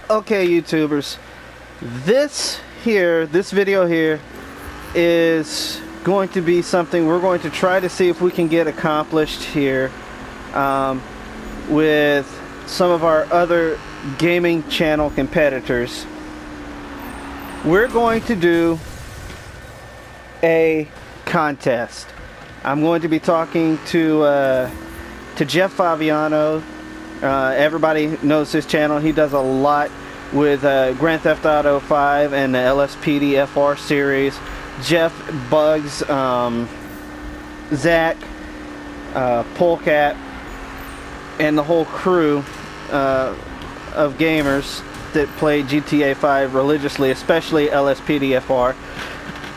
Okay, YouTubers, this video here is going to be something we're going to try to see if we can get accomplished here with some of our other gaming channel competitors. We're going to do a contest. I'm going to be talking to Jeff Fabiano. Everybody knows his channel. He does a lot with Grand Theft Auto 5 and the LSPD FR series. Jeff, Bugs, Zach, Polecat, and the whole crew of gamers that play GTA 5 religiously, especially LSPD FR.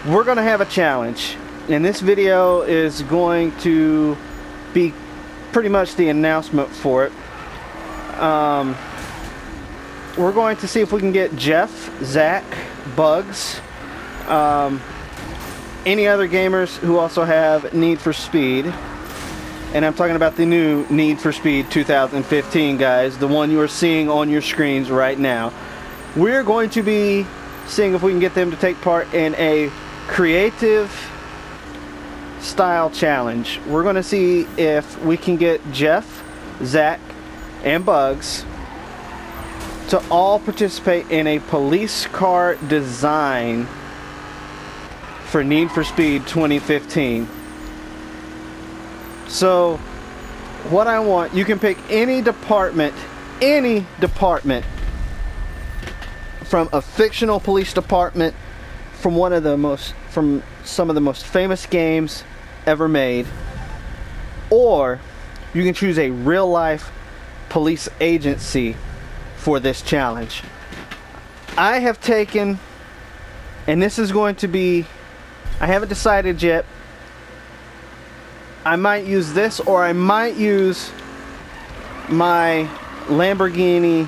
We're going to have a challenge, and this video is going to be pretty much the announcement for it. We're going to see if we can get Jeff, Zach, Bugs, any other gamers who also have Need for Speed. And I'm talking about the new Need for Speed 2015, guys, the one you are seeing on your screens right now. We're going to be seeing if we can get them to take part in a creative style challenge. We're going to see if we can get Jeff, Zach, and Bugs to all participate in a police car design for Need for Speed 2015. So what I want, you can pick any department from a fictional police department from some of the most famous games ever made, or you can choose a real life police agency for this challenge. I have taken, and this is going to be, I haven't decided yet, I might use this or I might use my Lamborghini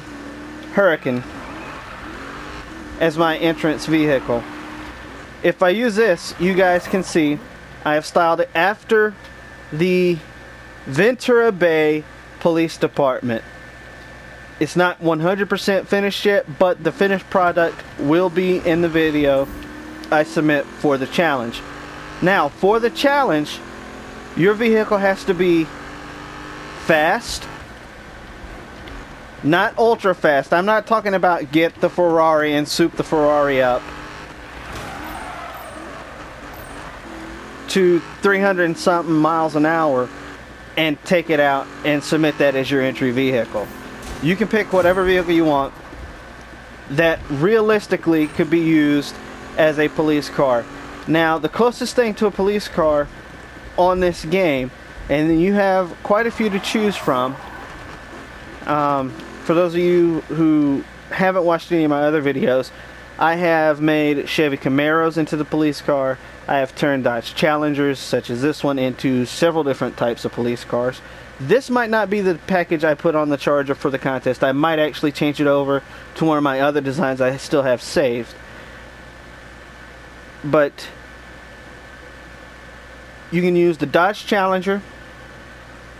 Huracan as my entrance vehicle. If I use this, you guys can see I have styled it after the Ventura Bay Police Department. It's not 100% finished yet, but the finished product will be in the video I submit for the challenge. Now, for the challenge, your vehicle has to be fast, not ultra fast. I'm not talking about get the Ferrari and soup the Ferrari up to 300 and something miles an hour and take it out and submit that as your entry vehicle. You can pick whatever vehicle you want that realistically could be used as a police car. Now, the closest thing to a police car on this game, and then you have quite a few to choose from. For those of you who haven't watched any of my other videos, I have made Chevy Camaros into the police car. I have turned Dodge Challengers, such as this one, into several different types of police cars. This might not be the package I put on the Charger for the contest. I might actually change it over to one of my other designs I still have saved. But you can use the Dodge Challenger.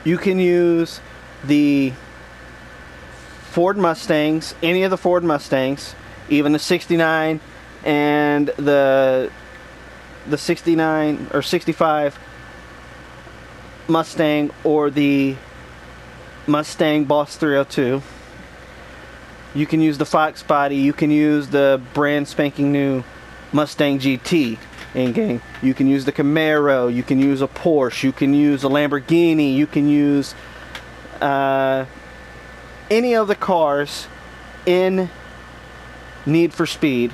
You can use the Ford Mustangs, any of the Ford Mustangs, even the 69 and the 69 or 65 Mustang, or the Mustang Boss 302. You can use the Fox body. You can use the brand spanking new Mustang GT in game. You can use the Camaro. You can use a Porsche. You can use a Lamborghini. You can use any of the cars in Need for Speed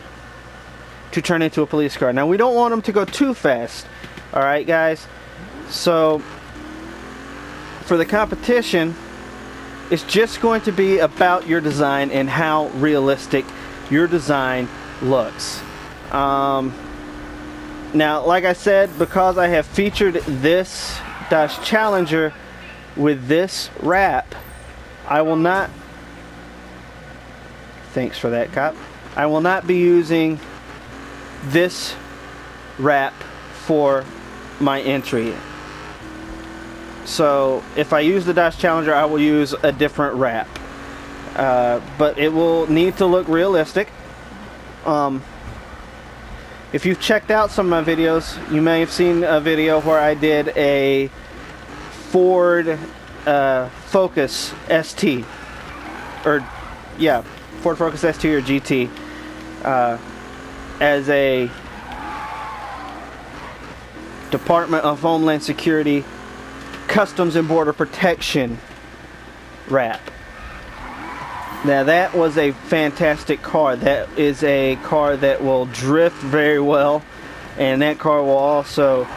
to turn into a police car. Now, we don't want them to go too fast. Alright, guys? So for the competition, it's just going to be about your design and how realistic your design looks. Now, like I said, because I have featured this Dodge Challenger with this wrap, I will not, thanks for that, cop, I will not be using this wrap for my entry. So if I use the Dodge Challenger, I will use a different wrap. but it will need to look realistic. If you've checked out some of my videos, you may have seen a video where I did a Ford Focus ST, or yeah, Ford Focus ST or GT, as a Department of Homeland Security Customs and Border Protection wrap. Now that was a fantastic car. That is a car that will drift very well, and that car will also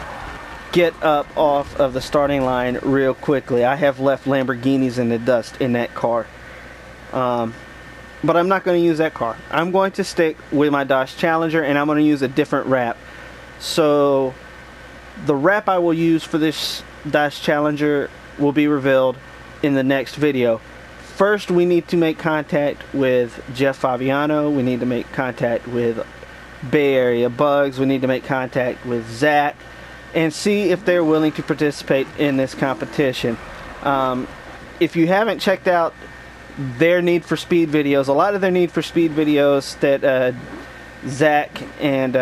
get up off of the starting line real quickly. I have left Lamborghinis in the dust in that car, but I'm not going to use that car. I'm going to stick with my Dodge Challenger, and I'm going to use a different wrap. So the wrap I will use for this Dodge Challenger will be revealed in the next video. First, we need to make contact with Jeff Fabiano. We need to make contact with Bay Area Bugs. We need to make contact with Zach and see if they're willing to participate in this competition. If you haven't checked out their Need for Speed videos, a lot of their Need for Speed videos that Zach and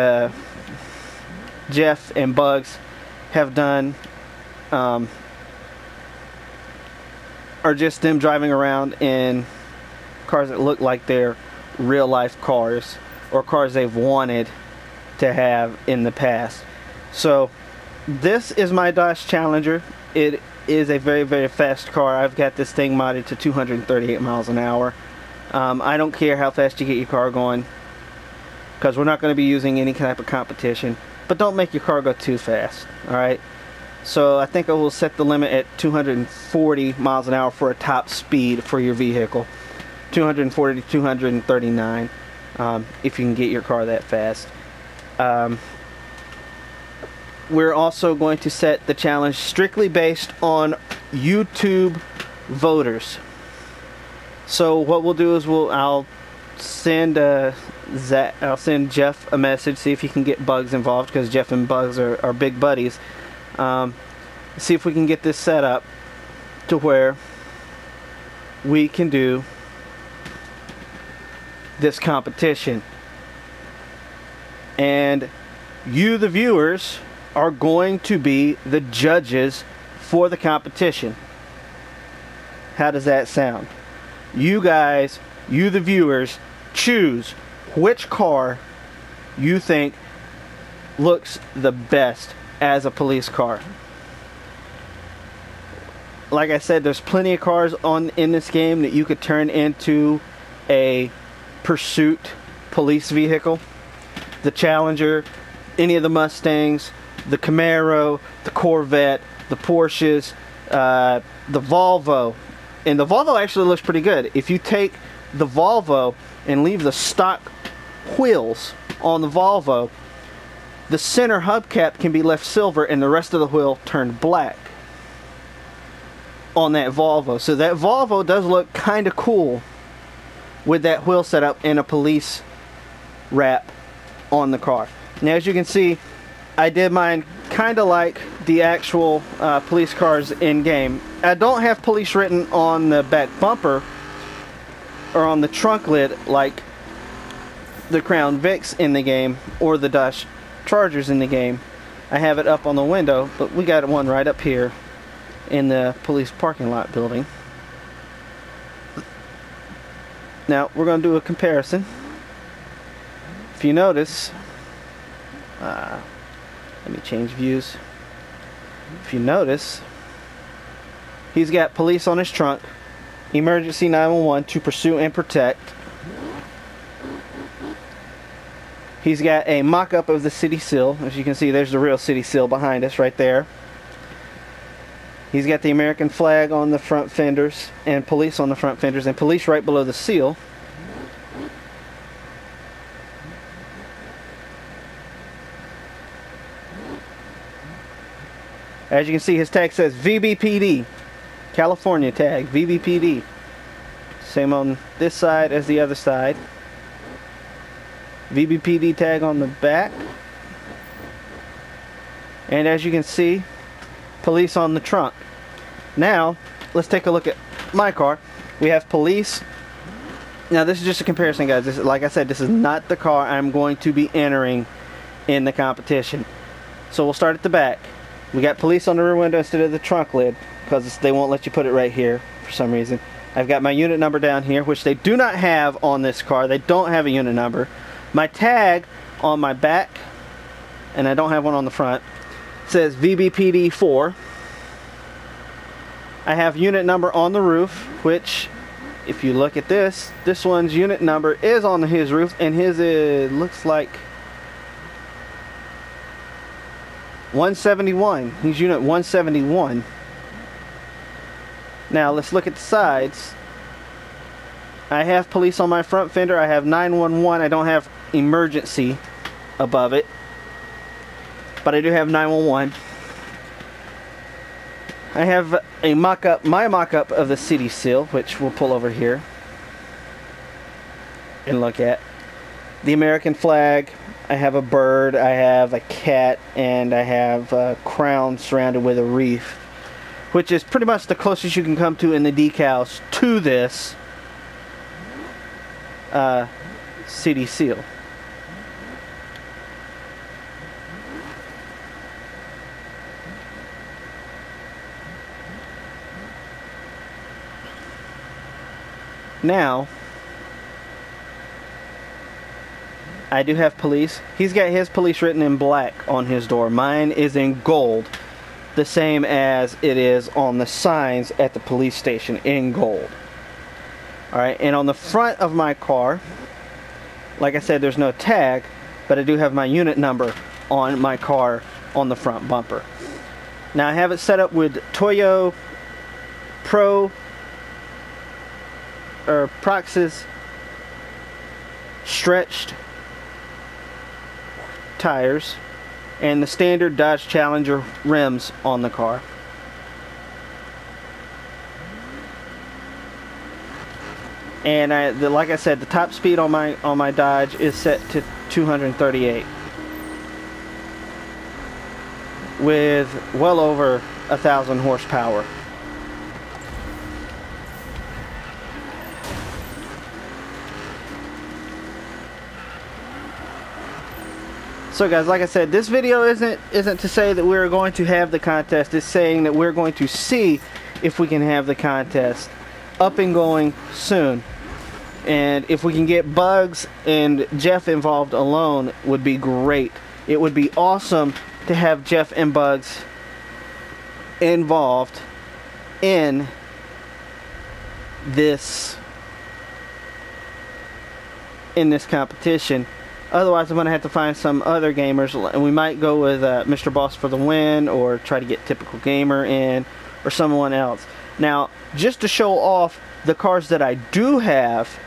Jeff and Bugs have done are just them driving around in cars that look like they're real life cars, or cars they've wanted to have in the past. So this is my Dodge Challenger. It is a very, very fast car. I've got this thing modded to 238 miles an hour. I don't care how fast you get your car going, because we're not going to be using any type of competition, but don't make your car go too fast. Alright, so I think I will set the limit at 240 miles an hour for a top speed for your vehicle. 240 to 239, if you can get your car that fast. We're also going to set the challenge strictly based on YouTube voters. So what we'll do is I'll send Jeff a message, see if he can get Bugs involved, because Jeff and Bugs are big buddies. See if we can get this set up to where we can do this competition, and you, the viewers, are going to be the judges for the competition. How does that sound? You guys, you the viewers, choose which car you think looks the best as a police car. Like I said, there's plenty of cars in this game that you could turn into a pursuit police vehicle. The Challenger, any of the Mustangs, the Camaro, the Corvette, the Porsches, the Volvo. And the Volvo actually looks pretty good. If you take the Volvo and leave the stock wheels on the Volvo, the center hubcap can be left silver and the rest of the wheel turned black on that Volvo. So that Volvo does look kind of cool with that wheel setup and a police wrap on the car. Now, as you can see, I did mine kind of like the actual police cars in game. I don't have police written on the back bumper or on the trunk lid like the Crown Vics in the game or the Dodge Chargers in the game. I have it up on the window, but we got one right up here in the police parking lot building. Now we're going to do a comparison. If you notice, let me change views. If you notice, he's got police on his trunk, emergency 911 to pursue and protect. He's got a mock-up of the city seal. As you can see, there's the real city seal behind us right there. He's got the American flag on the front fenders and police on the front fenders and police right below the seal. As you can see, his tag says VBPD, California tag, VBPD. Same on this side as the other side. VBPD tag on the back. And as you can see, police on the trunk. Now, let's take a look at my car. We have police Now this is just a comparison, guys. This is, like I said, this is not the car I'm going to be entering in the competition. So we'll start at the back. We got police on the rear window instead of the trunk lid, because they won't let you put it right here for some reason. I've got my unit number down here, which they do not have on this car. They don't have a unit number. My tag on my back, and I don't have one on the front, says VBPD 4. I have unit number on the roof, which, if you look at this one's unit number is on his roof, and his looks like 171. He's unit 171. Now let's look at the sides. I have police on my front fender. I have 911. I don't have emergency above it, but I do have 911. I have a mock-up, my mock-up of the city seal, which we'll pull over here and look at. The American flag. I have a bird, I have a cat, and I have a crown surrounded with a wreath, which is pretty much the closest you can come to in the decals to this city seal. Now, I do have police. He's got his police written in black on his door. Mine is in gold, the same as it is on the signs at the police station, in gold. Alright, and on the front of my car, like I said, there's no tag, but I do have my unit number on my car on the front bumper. Now I have it set up with Toyo Pro or Proxys stretched tires and the standard Dodge Challenger rims on the car. And like I said, the top speed on my Dodge is set to 238 with well over 1,000 horsepower. So guys, like I said, this video isn't to say that we're going to have the contest. It's saying that we're going to see if we can have the contest up and going soon. And if we can get Bugs and Jeff involved alone, would be great. It would be awesome to have Jeff and Bugs involved in this competition. Otherwise, I'm going to have to find some other gamers, and we might go with Mr. Boss for the win, or try to get Typical Gamer in, or someone else. Now, just to show off the cars that I do have,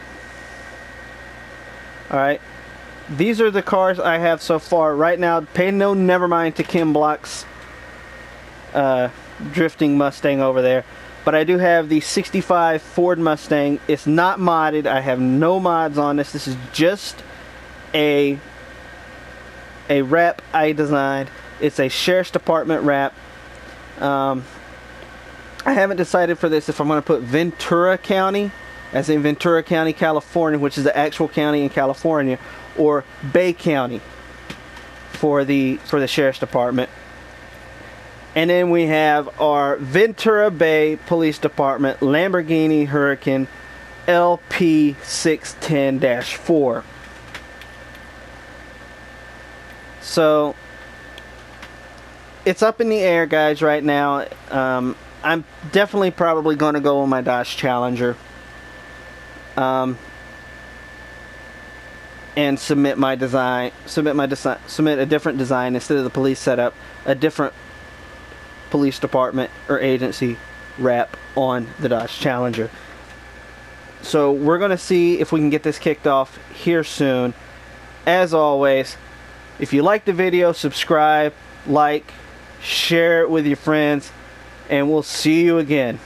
alright, these are the cars I have so far. Right now, pay no never mind to Kim Block's drifting Mustang over there. But I do have the 65 Ford Mustang. It's not modded. I have no mods on this. This is just a wrap I designed. It's a Sheriff's Department wrap. I haven't decided for this if I'm going to put Ventura County, as in Ventura County, California, which is the actual county in California, or Bay County for the Sheriff's Department. And then we have our Ventura Bay Police Department Lamborghini Huracan LP610-4. So it's up in the air, guys, right now. I'm definitely probably going to go with my Dodge Challenger and submit my design, submit a different design instead of the police setup, a different police department or agency wrap on the Dodge Challenger. So we're going to see if we can get this kicked off here soon. As always, if you like the video, subscribe, like, share it with your friends, and we'll see you again.